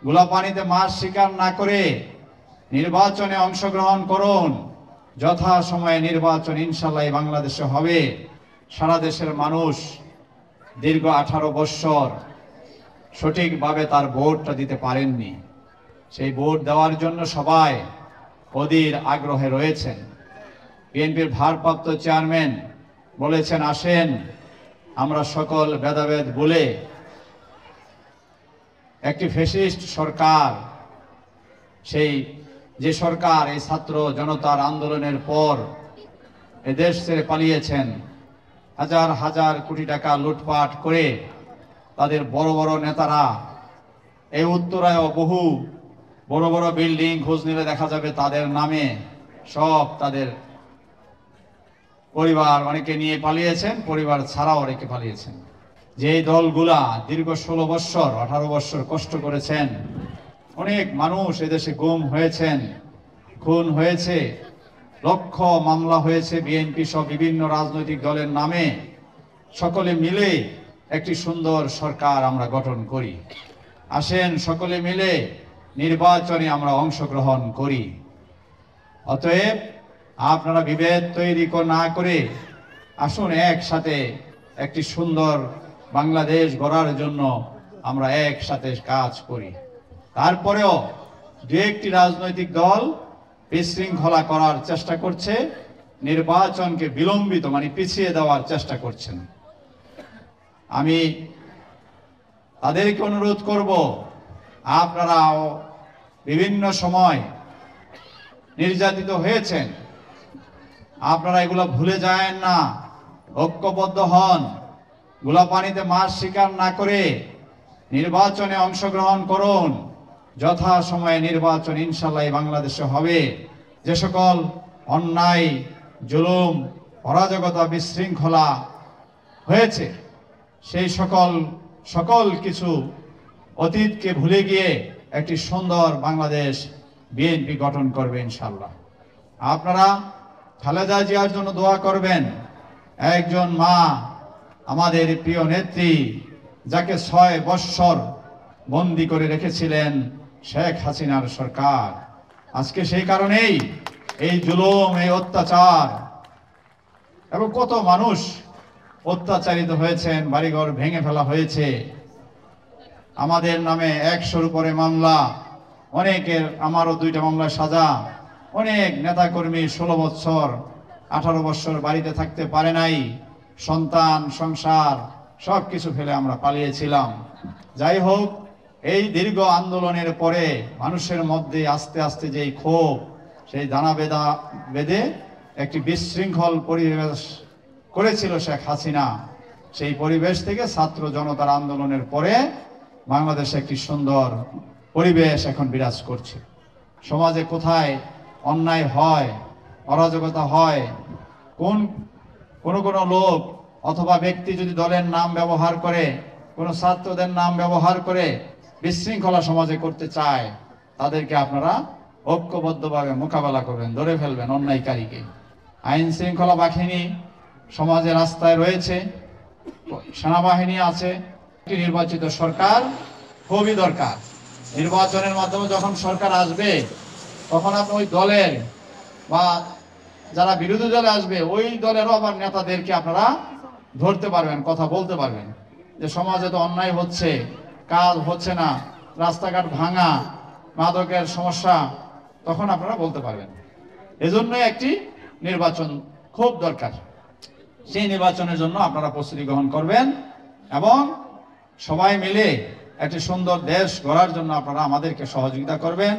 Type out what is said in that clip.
গোলাপানিতে মাছ শিকার না করে নির্বাচনে অংশগ্রহণ করুন। যথা সময়ে নির্বাচন ইনশাআল্লাহ বাংলাদেশে হবে। সারা দেশের মানুষ দীর্ঘ 18 বছর সঠিকভাবে তার ভোটটা দিতে পারেননি। সেই ভোট দেওয়ার জন্য সবাই অধীর আগ্রহে রয়েছেন। বিএনপির ভারপ্রাপ্ত চেয়ারম্যান বলেছেন, আসেন আমরা সকল ভেদাভেদ ভুলে একটি ফ্যাসিস্ট সরকার, সেই যে সরকার এই ছাত্র জনতার আন্দোলনের পর এদেশ ছেড়ে পালিয়েছেন, হাজার হাজার কোটি টাকা লুটপাট করে তাদের বড় বড় নেতারা এই উত্তরায় বহু বড় বড় বিল্ডিং খোঁজ নিলে দেখা যাবে তাদের নামে সব তাদের পরিবার অনেকে নিয়ে পালিয়েছেন, পরিবার ছাড়াও অনেকে পালিয়েছেন। যেই দলগুলা দীর্ঘ 16 বছর 18 বছর কষ্ট করেছেন, অনেক মানুষ এদেশে গুম হয়েছেন, খুন হয়েছে, লক্ষ মামলা হয়েছে বিএনপি সহ বিভিন্ন রাজনৈতিক দলের নামে। সকলে মিলে একটি সুন্দর সরকার আমরা গঠন করি। আসেন সকলে মিলে নির্বাচনে আমরা অংশগ্রহণ করি। অতএব আপনারা বিভেদ তৈরি না করে আসুন একসাথে একটি সুন্দর বাংলাদেশ গড়ার জন্য আমরা একসাথে কাজ করি। তারপরেও দু একটি রাজনৈতিক দল বিশৃঙ্খলা করার চেষ্টা করছে, নির্বাচনকে বিলম্বিত পিছিয়ে দেওয়ার চেষ্টা করছেন। আমি তাদেরকে অনুরোধ করব, আপনারাও বিভিন্ন সময় নির্যাতিত হয়েছেন, আপনারা এগুলো ভুলে যায়েন না, ঐক্যবদ্ধ হন। গোলাপানিতে মাছ শিকার না করে নির্বাচনে অংশগ্রহণ করুন। যথা সময়ে নির্বাচন ইনশাআল্লাহ বাংলাদেশে হবে। যে সকল অন্যায়, জুলুম, অরাজকতা, বিশৃঙ্খলা হয়েছে, সেই সকল কিছু অতীতকে ভুলে গিয়ে একটি সুন্দর বাংলাদেশ বিএনপি গঠন করবে ইনশাআল্লাহ। আপনারা খালেদা জিয়ার জন্য দোয়া করবেন। একজন মা, আমাদের প্রিয় নেত্রী, যাকে 6 বছর বন্দী করে রেখেছিলেন শেখ হাসিনার সরকার। আজকে সেই কারণেই এই জুলুম, এই অত্যাচার, এবং কত মানুষ অত্যাচারিত হয়েছেন, বাড়িঘর ভেঙে ফেলা হয়েছে, আমাদের নামে 100-র উপরে মামলা, অনেকের, আমারও 2টা মামলা সাজা, অনেক নেতাকর্মী 16 বছর 18 বছর বাড়িতে থাকতে পারে নাই, সন্তান সংসার সবকিছু ফেলে আমরা পালিয়েছিলাম। যাই হোক, এই দীর্ঘ আন্দোলনের পরে মানুষের মধ্যে আস্তে আস্তে যেই ক্ষোভ, সেই দানা বেঁধে একটি বিশৃঙ্খল পরিবেশ করেছিল শেখ হাসিনা, সেই পরিবেশ থেকে ছাত্র জনতার আন্দোলনের পরে বাংলাদেশে একটি সুন্দর পরিবেশ এখন বিরাজ করছে। সমাজে কোথায় অন্যায় হয়, অরাজকতা হয়, কোনো লোক অথবা ব্যক্তি যদি দলের নাম ব্যবহার করে, কোনো ছাত্রদের নাম ব্যবহার করে বিশৃঙ্খলা সমাজে করতে চায়, তাদেরকে আপনারা ঐক্যবদ্ধভাবে মোকাবেলা করবেন, ধরে ফেলবেন অন্যায়কারীকে। আইন শৃঙ্খলা বাহিনী সমাজে রাস্তায় রয়েছে, সেনাবাহিনী আছে। একটি নির্বাচিত সরকার খুবই দরকার। নির্বাচনের মাধ্যমে যখন সরকার আসবে, তখন আপনি ওই দলের বা যারা বিরোধী দলে আসবে, ওই দলেরও আবার নেতাদেরকে আপনারা ধরতে পারবেন, কথা বলতে পারবেন যে সমাজে তো অন্যায় হচ্ছে, কাজ হচ্ছে না, রাস্তাঘাট ভাঙা, মাদকের সমস্যা, তখন আপনারা বলতে পারবেন। এজন্য একটি নির্বাচন খুব দরকার। সেই নির্বাচনের জন্য আপনারা প্রস্তুতি গ্রহণ করবেন এবং সবাই মিলে একটি সুন্দর দেশ গড়ার জন্য আপনারা আমাদেরকে সহযোগিতা করবেন।